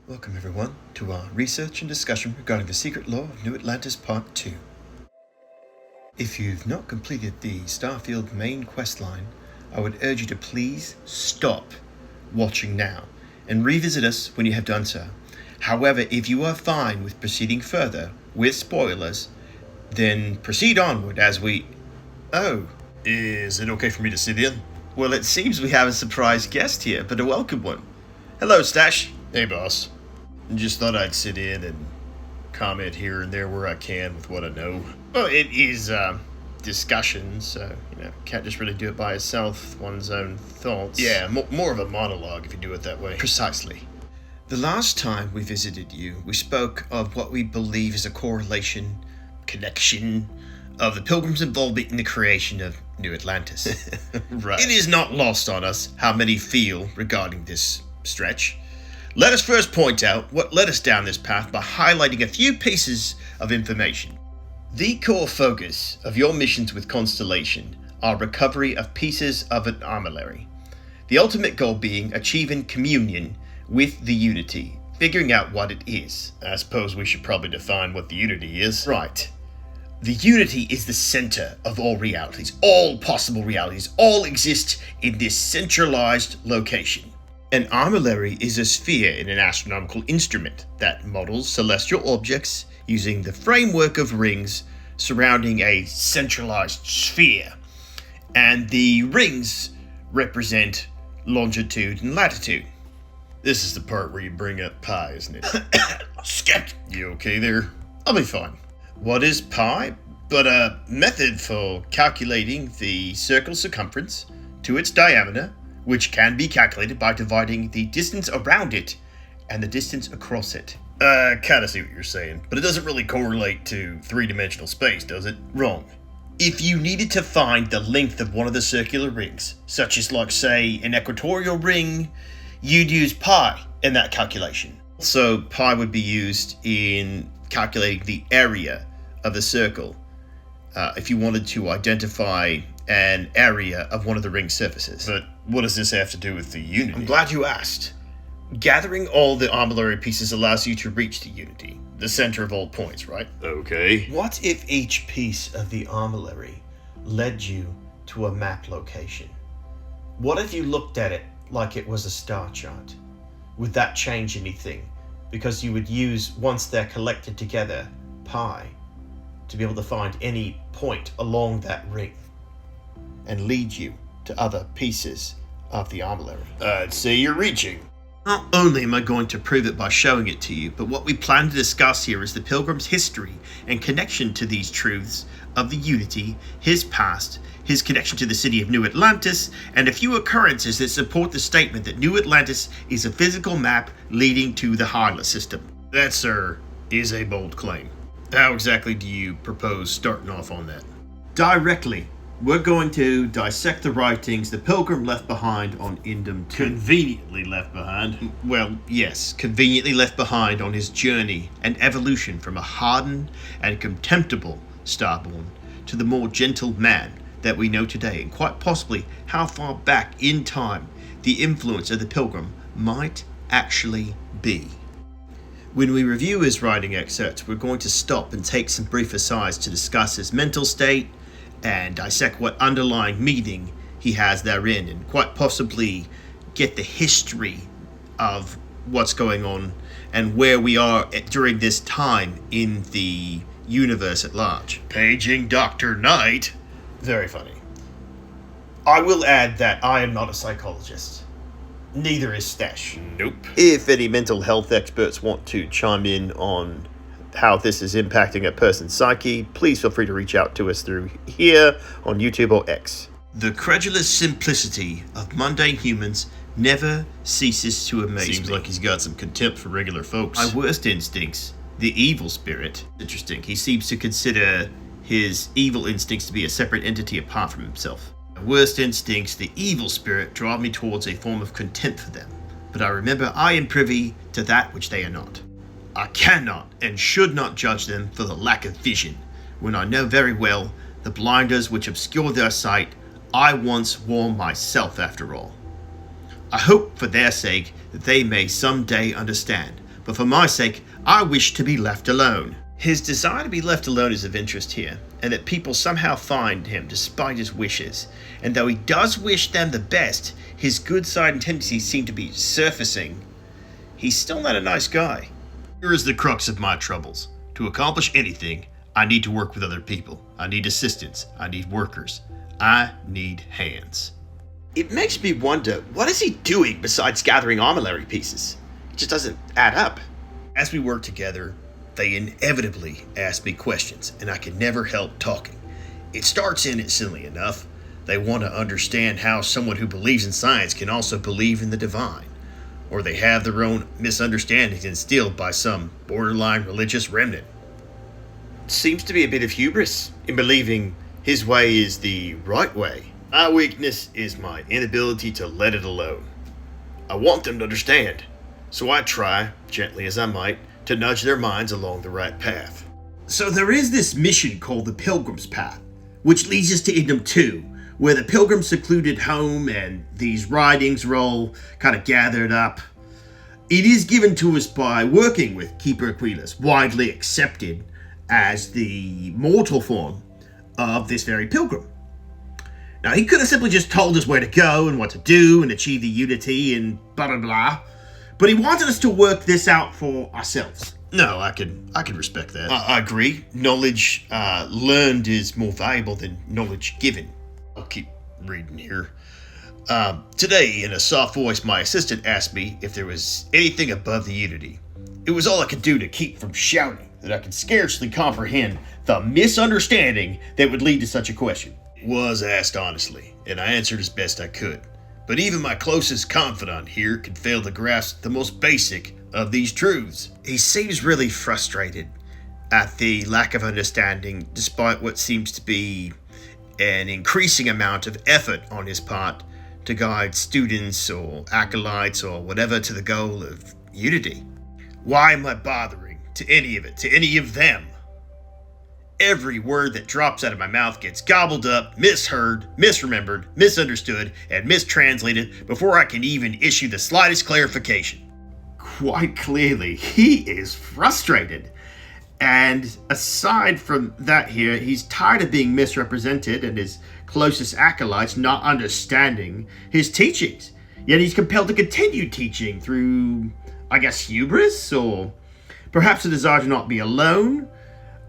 Welcome everyone to our research and discussion regarding the secret lore of New Atlantis Part 2. If you've not completed the Starfield main questline, I would urge you to please stop watching now and revisit us when you have done so. However, if you are fine with proceeding further with spoilers, then proceed onward as we... Oh, is it okay for me to sit in? Well, it seems we have a surprise guest here, but a welcome one. Hello, Stache. Hey, boss. Just thought I'd sit in and comment here and there where I can with what I know. Well, it is discussion, so, can't just really do it by itself, one's own thoughts. Yeah, more of a monologue if you do it that way. Precisely. The last time we visited you, we spoke of what we believe is a connection of the Pilgrims' involvement in the creation of New Atlantis. Right. It is not lost on us how many feel regarding this stretch. Let us first point out what led us down this path by highlighting a few pieces of information. The core focus of your missions with Constellation are recovery of pieces of an armillary. The ultimate goal being achieving communion with the Unity, figuring out what it is. I suppose we should probably define what the Unity is. Right. The Unity is the center of all realities. All possible realities all exist in this centralized location. An armillary is a sphere in an astronomical instrument that models celestial objects using the framework of rings surrounding a centralized sphere. And the rings represent longitude and latitude. This is the part where you bring up pi, isn't it? Skip! You okay there? I'll be fine. What is pi? But a method for calculating the circle's circumference to its diameter, which can be calculated by dividing the distance around it and the distance across it. Kinda see what you're saying, but it doesn't really correlate to three-dimensional space, does it? Wrong. If you needed to find the length of one of the circular rings, such as say an equatorial ring, you'd use pi in that calculation. So pi would be used in calculating the area of the circle if you wanted to identify an area of one of the ring surfaces. But what does this have to do with the Unity? I'm glad you asked. Gathering all the armillary pieces allows you to reach the Unity, the center of all points, right? Okay. What if each piece of the armillary led you to a map location? What if you looked at it like it was a star chart? Would that change anything? Because you would use, once they're collected together, pi, to be able to find any point along that ring and lead you to other pieces of the armillary. I'd say you're reaching. Not only am I going to prove it by showing it to you, but what we plan to discuss here is the Pilgrim's history and connection to these truths of the Unity, his past, his connection to the city of New Atlantis, and a few occurrences that support the statement that New Atlantis is a physical map leading to the Hyla system. That, sir, is a bold claim. How exactly do you propose starting off on that? Directly. We're going to dissect the writings the Pilgrim left behind on Indum 2. Conveniently left behind? Well, yes, conveniently left behind on his journey and evolution from a hardened and contemptible Starborn to the more gentle man that we know today, and quite possibly how far back in time the influence of the Pilgrim might actually be. When we review his writing excerpts, we're going to stop and take some brief asides to discuss his mental state, and dissect what underlying meaning he has therein, and quite possibly get the history of what's going on and where we are during this time in the universe at large. Paging Dr. Knight. Very funny. I will add that I am not a psychologist. Neither is Stache. Nope. If any mental health experts want to chime in on how this is impacting a person's psyche, please feel free to reach out to us through here on YouTube or X. The credulous simplicity of mundane humans never ceases to amaze me. Seems like he's got some contempt for regular folks. My worst instincts, the evil spirit. Interesting, he seems to consider his evil instincts to be a separate entity apart from himself. My worst instincts, the evil spirit, drive me towards a form of contempt for them. But I remember I am privy to that which they are not. I cannot and should not judge them for the lack of vision, when I know very well the blinders which obscure their sight I once wore myself after all. I hope for their sake that they may some day understand but for my sake, I wish to be left alone. His desire to be left alone is of interest here, and that people somehow find him despite his wishes. And though he does wish them the best, his good side and tendencies seem to be surfacing. He's still not a nice guy. Here is the crux of my troubles. To accomplish anything, I need to work with other people. I need assistance. I need workers. I need hands. It makes me wonder, what is he doing besides gathering armillary pieces? It just doesn't add up. As we work together, they inevitably ask me questions, and I can never help talking. It starts innocently enough. They want to understand how someone who believes in science can also believe in the divine. Or they have their own misunderstandings instilled by some borderline religious remnant. Seems to be a bit of hubris in believing his way is the right way. My weakness is my inability to let it alone. I want them to understand, so I try, gently as I might, to nudge their minds along the right path. So there is this mission called the Pilgrim's Path, which leads us to Indum 2, where the pilgrim's secluded home and these writings are all kind of gathered up. It is given to us by working with Keeper Aquilas, widely accepted as the mortal form of this very pilgrim. Now, he could have simply just told us where to go and what to do and achieve the unity and blah blah blah, but he wanted us to work this out for ourselves. No, I can respect that. I agree. Knowledge learned is more valuable than knowledge given. I'll keep reading here. Today, in a soft voice, my assistant asked me if there was anything above the unity. It was all I could do to keep from shouting that I could scarcely comprehend the misunderstanding that would lead to such a question. It was asked honestly, and I answered as best I could. But even my closest confidant here could fail to grasp the most basic of these truths. He seems really frustrated at the lack of understanding, despite what seems to be an increasing amount of effort on his part to guide students or acolytes or whatever to the goal of unity. Why am I bothering to any of it, to any of them? Every word that drops out of my mouth gets gobbled up, misheard, misremembered, misunderstood, and mistranslated before I can even issue the slightest clarification. Quite clearly, he is frustrated. And aside from that here, he's tired of being misrepresented and his closest acolytes not understanding his teachings. Yet he's compelled to continue teaching through, I guess, hubris, or perhaps a desire to not be alone,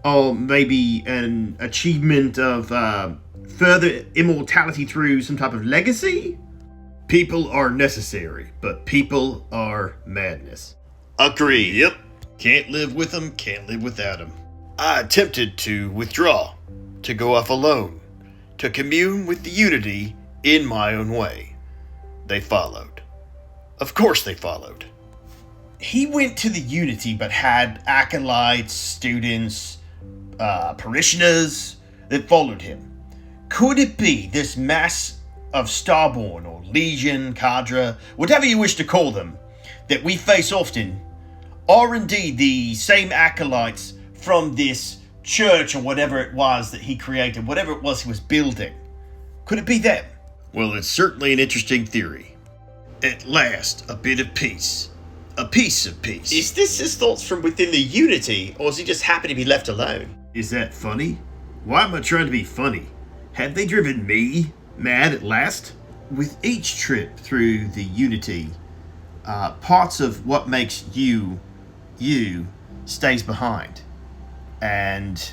or maybe an achievement of further immortality through some type of legacy. People are necessary, but people are madness. Agree. Yep. Can't live with them, can't live without them. I attempted to withdraw, to go off alone, to commune with the unity in my own way. They followed. Of course they followed. He went to the unity but had acolytes, students, parishioners that followed him. Could it be this mass of Starborn or Legion, Cadre, whatever you wish to call them, that we face often, are indeed the same acolytes from this church or whatever it was that he created, whatever it was he was building? Could it be them? Well, it's certainly an interesting theory. At last, a bit of peace. A piece of peace. Is this his thoughts from within the unity, or is he just happy to be left alone? Is that funny? Why am I trying to be funny? Have they driven me mad at last? With each trip through the unity, parts of what makes you stays behind. And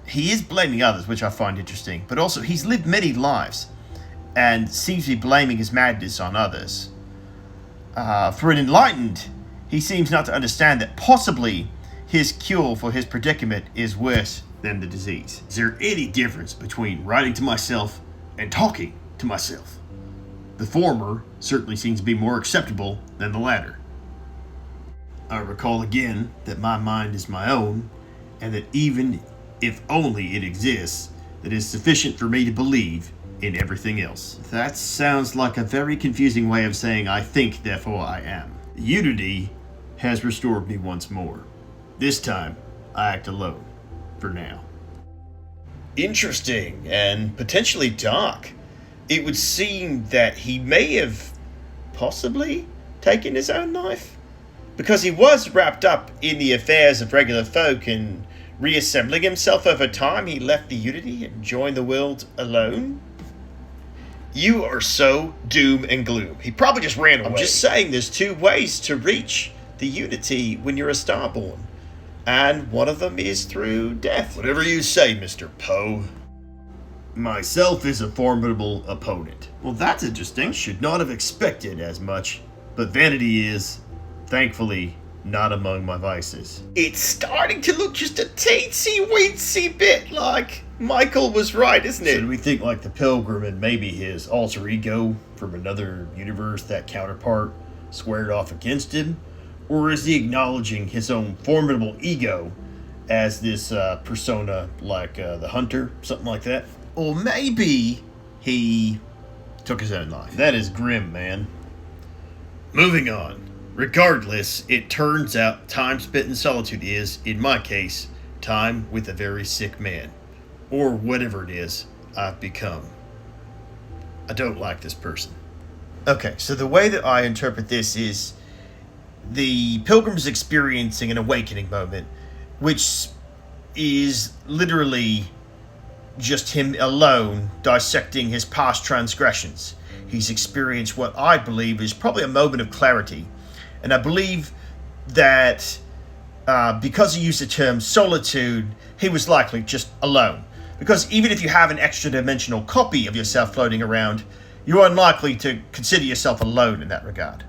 he is blaming others, which I find interesting, but also he's lived many lives and seems to be blaming his madness on others. For an enlightened, he seems not to understand that possibly his cure for his predicament is worse than the disease. Is there any difference between writing to myself and talking to myself? The former certainly seems to be more acceptable than the latter. I recall again that my mind is my own, and that even if only it exists, that is sufficient for me to believe in everything else. That sounds like a very confusing way of saying I think, therefore I am. Unity has restored me once more. This time, I act alone, for now. Interesting, and potentially dark. It would seem that he may have possibly taken his own life. because he was wrapped up in the affairs of regular folk, and reassembling himself over time, he left the Unity and joined the world alone? You are so doom and gloom. He probably just ran away. I'm just saying there's two ways to reach the Unity when you're a Starborn, and one of them is through death. Whatever you say, Mr. Poe. Myself is a formidable opponent. Well, that's interesting. Should not have expected as much, but vanity is, thankfully, not among my vices. It's starting to look just a teensy-weensy bit like Michael was right, isn't it? So do we think like the Pilgrim and maybe his alter ego from another universe, that counterpart, squared off against him? Or is he acknowledging his own formidable ego as this persona like the Hunter, something like that? Or maybe he took his own life. That is grim, man. Moving on. Regardless, it turns out time spent in solitude is, in my case, time with a very sick man. Or whatever it is I've become. I don't like this person. Okay, so the way that I interpret this is the Pilgrim's experiencing an awakening moment, which is literally just him alone dissecting his past transgressions. He's experienced what I believe is probably a moment of clarity. And I believe that because he used the term solitude, he was likely just alone. Because even if you have an extra dimensional copy of yourself floating around, you're unlikely to consider yourself alone in that regard.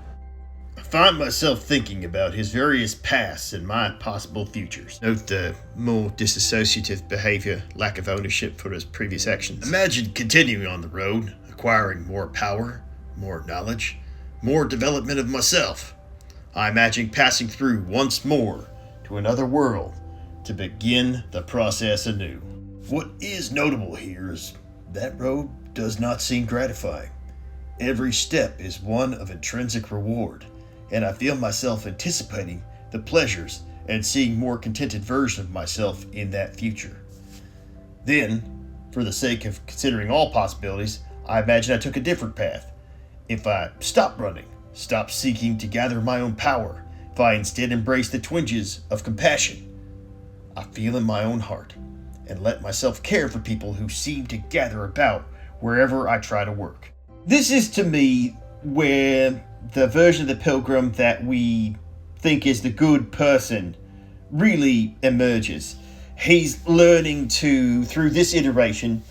I find myself thinking about his various pasts and my possible futures. Note the more disassociative behavior, lack of ownership for his previous actions. Imagine continuing on the road, acquiring more power, more knowledge, more development of myself. I imagine passing through once more to another world to begin the process anew. What is notable here is that road does not seem gratifying. Every step is one of intrinsic reward, and I feel myself anticipating the pleasures and seeing more contented version of myself in that future. Then, for the sake of considering all possibilities, I imagine I took a different path. If I stopped running, stopped seeking to gather my own power, if I instead embraced the twinges of compassion I feel in my own heart, and let myself care for people who seem to gather about wherever I try to work. This is to me where the version of the Pilgrim that we think is the good person really emerges. He's learning to, through this iteration,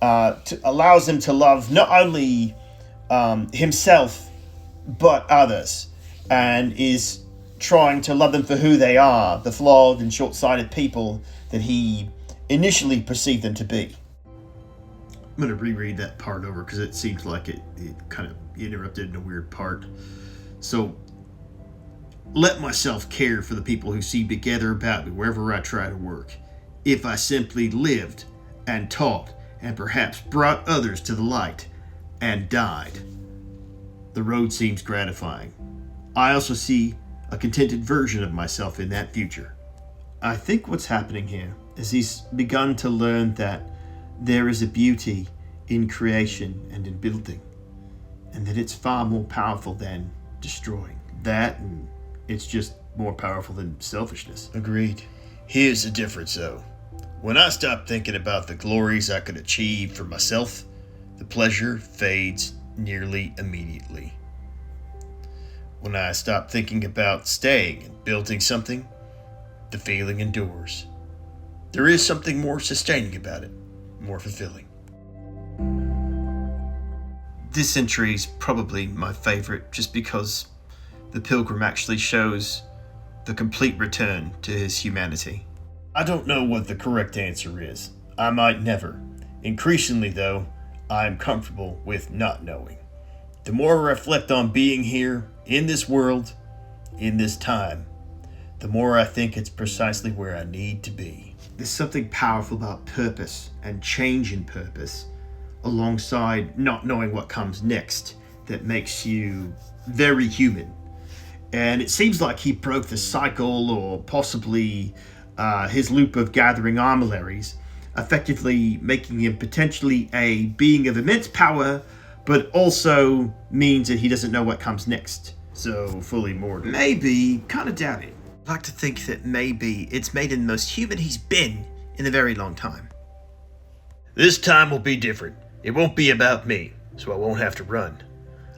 allows him to love not only himself but others, and is trying to love them for who they are, the flawed and short-sighted people that he initially perceived them to be. I'm going to reread that part over because it seems like it kind of interrupted in a weird part. So, let myself care for the people who seem to gather about me wherever I try to work. If I simply lived and taught and perhaps brought others to the light and died, the road seems gratifying. I also see a contented version of myself in that future. I think what's happening here is he's begun to learn that there is a beauty in creation and in building, and that it's far more powerful than destroying. That, and it's just more powerful than selfishness. Agreed. Here's the difference, though. When I stop thinking about the glories I could achieve for myself, the pleasure fades nearly immediately. When I stop thinking about staying and building something, the feeling endures. There is something more sustaining about it, more fulfilling. This entry is probably my favorite just because the Pilgrim actually shows the complete return to his humanity. I don't know what the correct answer is. I might never. Increasingly, though, I am comfortable with not knowing. The more I reflect on being here, in this world, in this time, the more I think it's precisely where I need to be. There's something powerful about purpose and change in purpose, alongside not knowing what comes next, that makes you very human. And it seems like he broke the cycle, or possibly his loop of gathering armillaries, effectively making him potentially a being of immense power, but also means that he doesn't know what comes next. so fully mortal. Maybe, kinda doubt it. I'd like to think that maybe it's made him the most human he's been in a very long time. This time will be different. It won't be about me, so I won't have to run.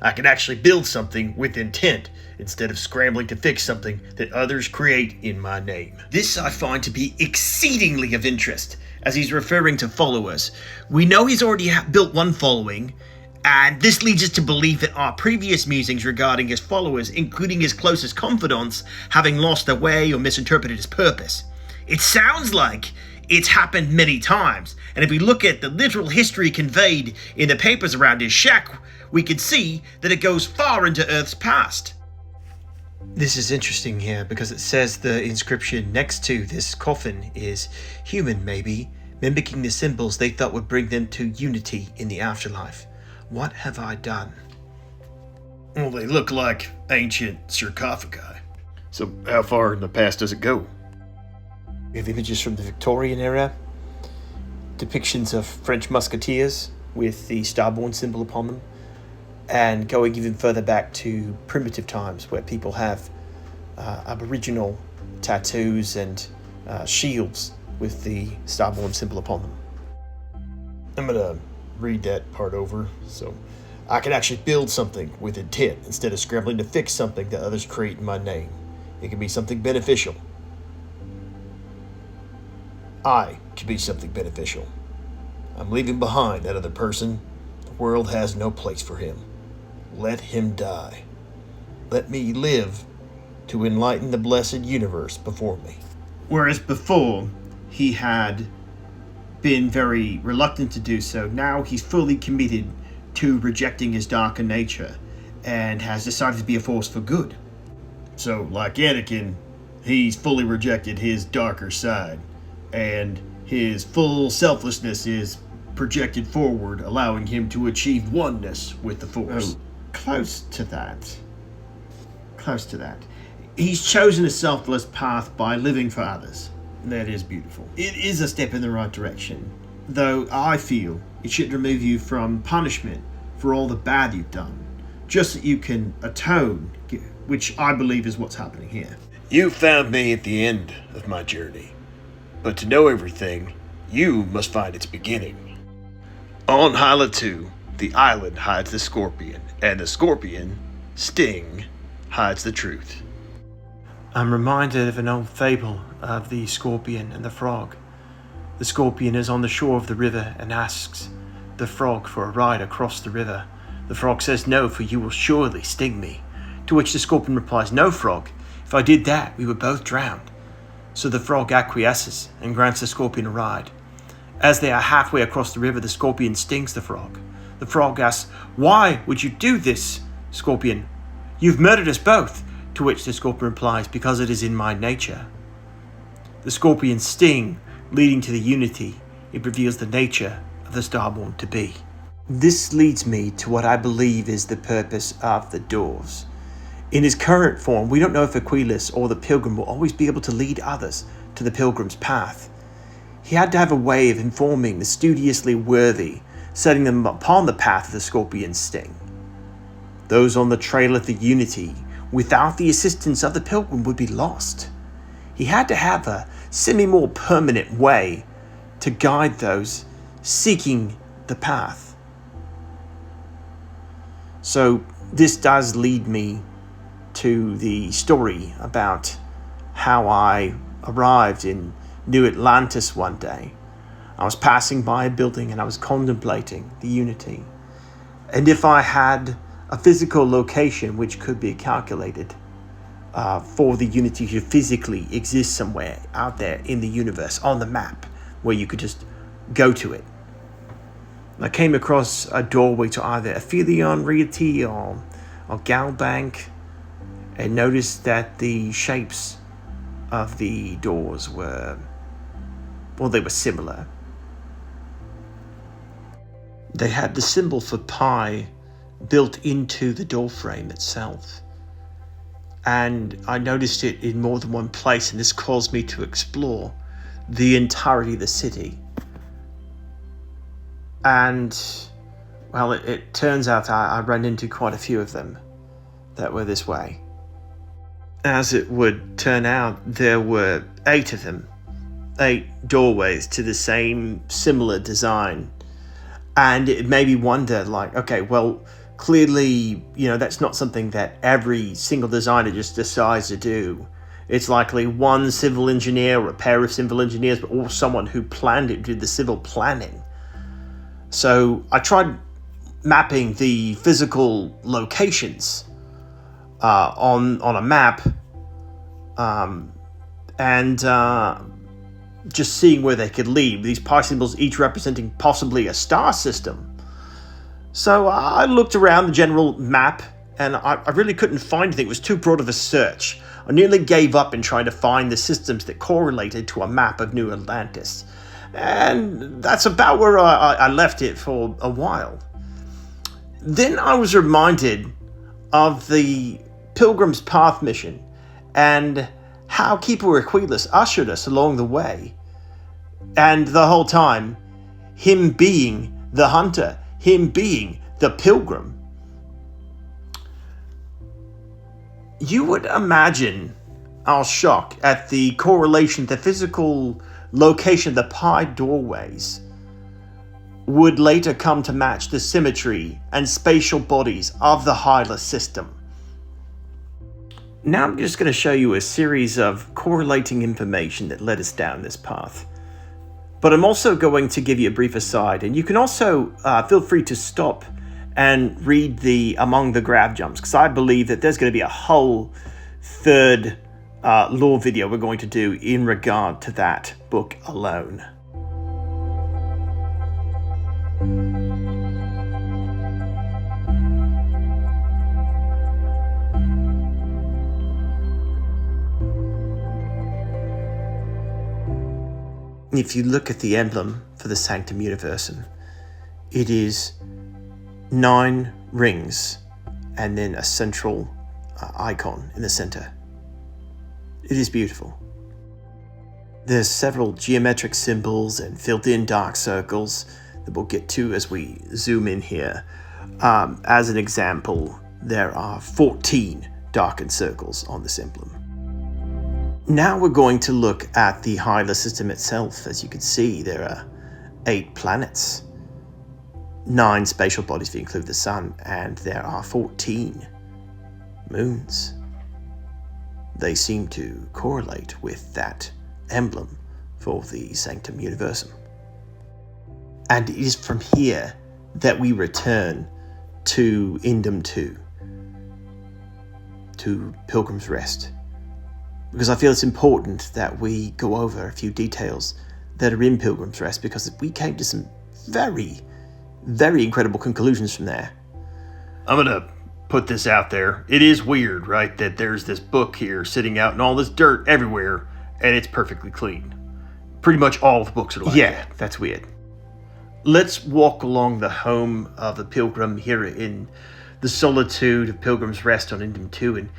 I can actually build something with intent instead of scrambling to fix something that others create in my name. This I find to be exceedingly of interest, as he's referring to followers. We know he's already built one following, and this leads us to believe that our previous musings regarding his followers, including his closest confidants, having lost their way or misinterpreted his purpose. It sounds like it's happened many times, and if we look at the literal history conveyed in the papers around his shack, we can see that it goes far into Earth's past. This is interesting here because it says the inscription next to this coffin is human, maybe, mimicking the symbols they thought would bring them to unity in the afterlife. What have I done? Well, they look like ancient sarcophagi. So how far in the past does it go? We have images from the Victorian era, depictions of French musketeers with the Starborn symbol upon them, and going even further back to primitive times where people have aboriginal tattoos and shields with the Starborn symbol upon them. I'm gonna read that part over, so I can actually build something with intent instead of scrambling to fix something that others create in my name. It can be something beneficial. I can be something beneficial. I'm leaving behind that other person. The world has no place for him. Let him die. Let me live to enlighten the blessed universe before me. Whereas before, he had been very reluctant to do so, now he's fully committed to rejecting his darker nature and has decided to be a force for good. So, like Anakin, he's fully rejected his darker side, and his full selflessness is projected forward, allowing him to achieve oneness with the Force. Close to that. He's chosen a selfless path by living for others. That is beautiful. It is a step in the right direction, though I feel it should remove you from punishment for all the bad you've done, just that you can atone, which I believe is what's happening here. You found me at the end of my journey, but to know everything, you must find its beginning. On Hyla 2, the island hides the scorpion, and the scorpion, sting, hides the truth. I'm reminded of an old fable of the scorpion and the frog. The scorpion is on the shore of the river and asks the frog for a ride across the river. The frog says, "No, for you will surely sting me." To which the scorpion replies, "No, frog, if I did that, we would both drown." So the frog acquiesces and grants the scorpion a ride. As they are halfway across the river, the scorpion stings the frog. The frog asks, "Why would you do this, scorpion? You've murdered us both." To which the scorpion replies, "Because it is in my nature." The scorpion's sting, leading to the unity, it reveals the nature of the Starborn to be. This leads me to what I believe is the purpose of the doors. In his current form, we don't know if Aquilas or the Pilgrim will always be able to lead others to the Pilgrim's path. He had to have a way of informing the studiously worthy, setting them upon the path of the scorpion's sting. Those on the trail of the unity, without the assistance of the Pilgrim, would be lost. He had to have a semi-more permanent way to guide those seeking the path. So this does lead me to the story about how I arrived in New Atlantis one day. I was passing by a building and I was contemplating the unity. And if I had a physical location which could be calculated for the unity to physically exist somewhere out there in the universe on the map where you could just go to it. I came across a doorway to either Aphelion Realty or Galbank and noticed that the shapes of the doors were, well, they were similar. They had the symbol for pi built into the door frame itself. And I noticed it in more than one place, and this caused me to explore the entirety of the city. And, well, it turns out I ran into quite a few of them. that were this way. As it would turn out, there were 8 of them. 8 doorways to the same similar design. And it made me wonder, like, okay, well, clearly, that's not something that every single designer just decides to do. It's likely one civil engineer or a pair of civil engineers, or someone who planned it, did the civil planning. So I tried mapping the physical locations on a map, and just seeing where they could lead. These pi symbols each representing possibly a star system. So I looked around the general map, and I really couldn't find anything. It was too broad of a search. I nearly gave up in trying to find the systems that correlated to a map of New Atlantis. And that's about where I left it for a while. Then I was reminded of the Pilgrim's Path mission and how Keeper Aquilas ushered us along the way. And the whole time, him being the hunter, him being the pilgrim. You would imagine our shock at the correlation, the physical location of the pi doorways would later come to match the symmetry and spatial bodies of the Hyla system. Now I'm just going to show you a series of correlating information that led us down this path. But I'm also going to give you a brief aside, and you can also feel free to stop and read the Among the Grab Jumps, because I believe that there's going to be a whole third lore video we're going to do in regard to that book alone. If you look at the emblem for the Sanctum Universum, it is 9 rings and then a central icon in the center. It is beautiful. There's several geometric symbols and filled-in dark circles that we'll get to as we zoom in here. As an example, there are 14 darkened circles on this emblem. Now we're going to look at the Hyla system itself. As you can see, there are 8 planets, 9 spatial bodies if you include the sun, and there are 14 moons. They seem to correlate with that emblem for the Sanctum Universum. And it is from here that we return to Indum 2, to Pilgrim's Rest, because I feel it's important that we go over a few details that are in Pilgrim's Rest, because we came to some very, very incredible conclusions from there. I'm gonna put this out there. It is weird, right, that there's this book here sitting out and all this dirt everywhere, and it's perfectly clean. Pretty much all the books are like that. That's weird. Let's walk along the home of the pilgrim here in the solitude of Pilgrim's Rest on Indum 2, and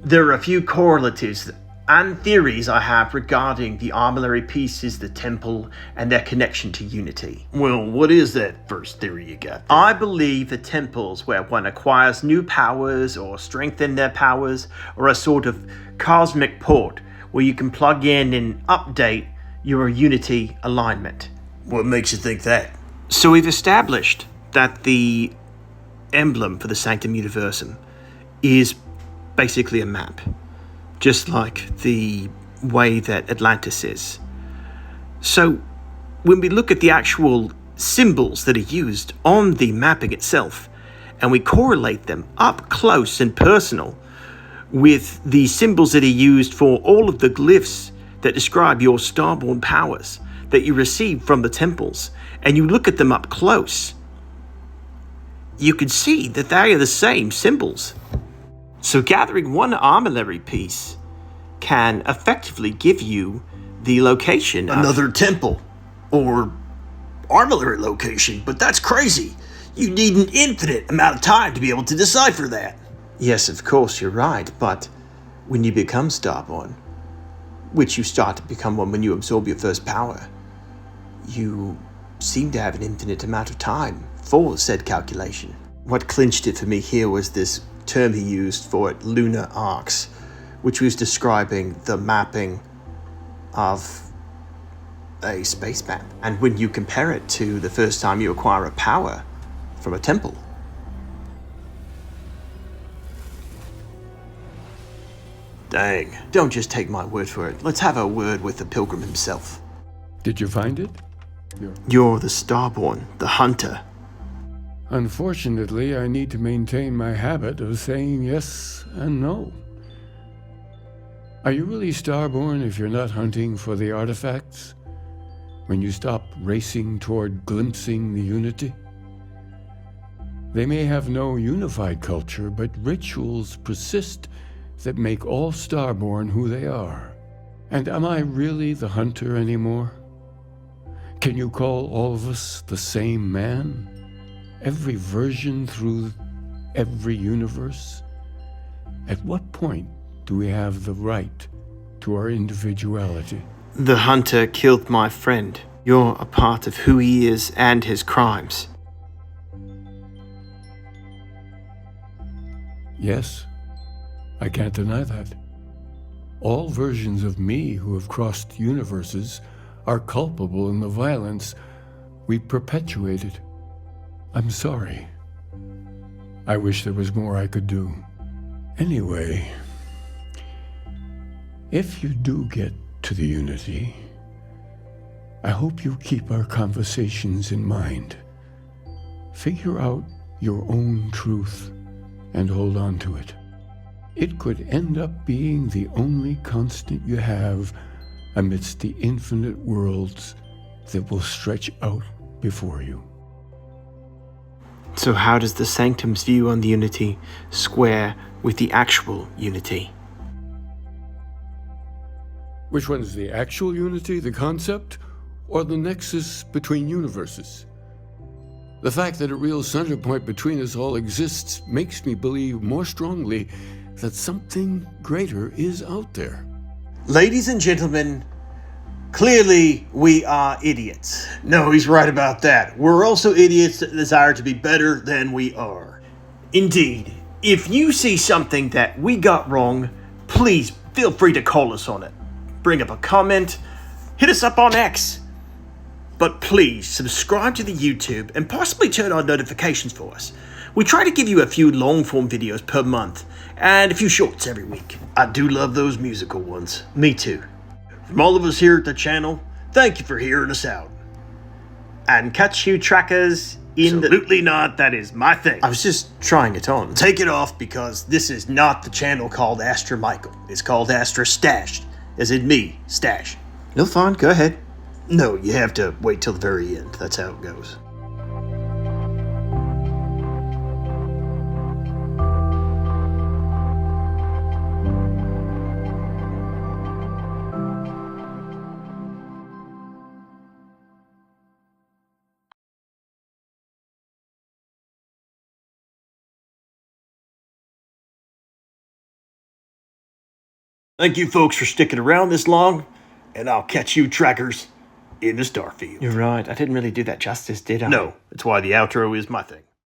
there are a few correlatives and theories I have regarding the armillary pieces, the temple, and their connection to unity. Well, what is that first theory you got there? I believe the temples where one acquires new powers or strengthen their powers are a sort of cosmic port where you can plug in and update your unity alignment. What makes you think that? So we've established that the emblem for the Sanctum Universum is basically a map, just like the way that Atlantis is. So when we look at the actual symbols that are used on the mapping itself, and we correlate them up close and personal with the symbols that are used for all of the glyphs that describe your Starborn powers that you receive from the temples, and you look at them up close, you can see that they are the same symbols. So gathering one armillary piece can effectively give you the location of another temple or armillary location, but that's crazy. You need an infinite amount of time to be able to decipher that. Yes, of course, you're right, but when you become Starborn, which you start to become one when you absorb your first power, you seem to have an infinite amount of time for said calculation. What clinched it for me here was this term he used for it, lunar arcs, which was describing the mapping of a space map. And when you compare it to the first time you acquire a power from a temple. Dang, don't just take my word for it. Let's have a word with the Pilgrim himself. Did you find it? You're the Starborn, the hunter. Unfortunately, I need to maintain my habit of saying yes and no. Are you really Starborn if you're not hunting for the artifacts? When you stop racing toward glimpsing the Unity? They may have no unified culture, but rituals persist that make all Starborn who they are. And am I really the hunter anymore? Can you call all of us the same man? Every version through every universe? At what point do we have the right to our individuality? The hunter killed my friend. You're a part of who he is and his crimes. Yes, I can't deny that. All versions of me who have crossed universes are culpable in the violence we perpetuated. I'm sorry. I wish there was more I could do. Anyway, if you do get to the Unity, I hope you keep our conversations in mind. Figure out your own truth and hold on to it. It could end up being the only constant you have amidst the infinite worlds that will stretch out before you. So how does the Sanctum's view on the Unity square with the actual Unity? Which one is the actual Unity, the concept, or the nexus between universes? The fact that a real center point between us all exists makes me believe more strongly that something greater is out there. Ladies and gentlemen, clearly we are idiots. No, he's right about that. We're also idiots that desire to be better than we are. Indeed, if you see something that we got wrong, please feel free to call us on it. Bring up a comment, hit us up on X. But please subscribe to the YouTube and possibly turn on notifications for us. We try to give you a few long-form videos per month and a few shorts every week. I do love those musical ones. Me too. From all of us here at the channel, thank you for hearing us out. And catch you trackers in Absolutely not, that is my thing. I was just trying it on. Take it off because this is not the channel called Astra Michael. It's called Astra Stache, as in me, Stache. No, fine, go ahead. No, you have to wait till the very end. That's how it goes. Thank you folks for sticking around this long, and I'll catch you trackers in the Starfield. You're right, I didn't really do that justice, did I? No, that's why the outro is my thing.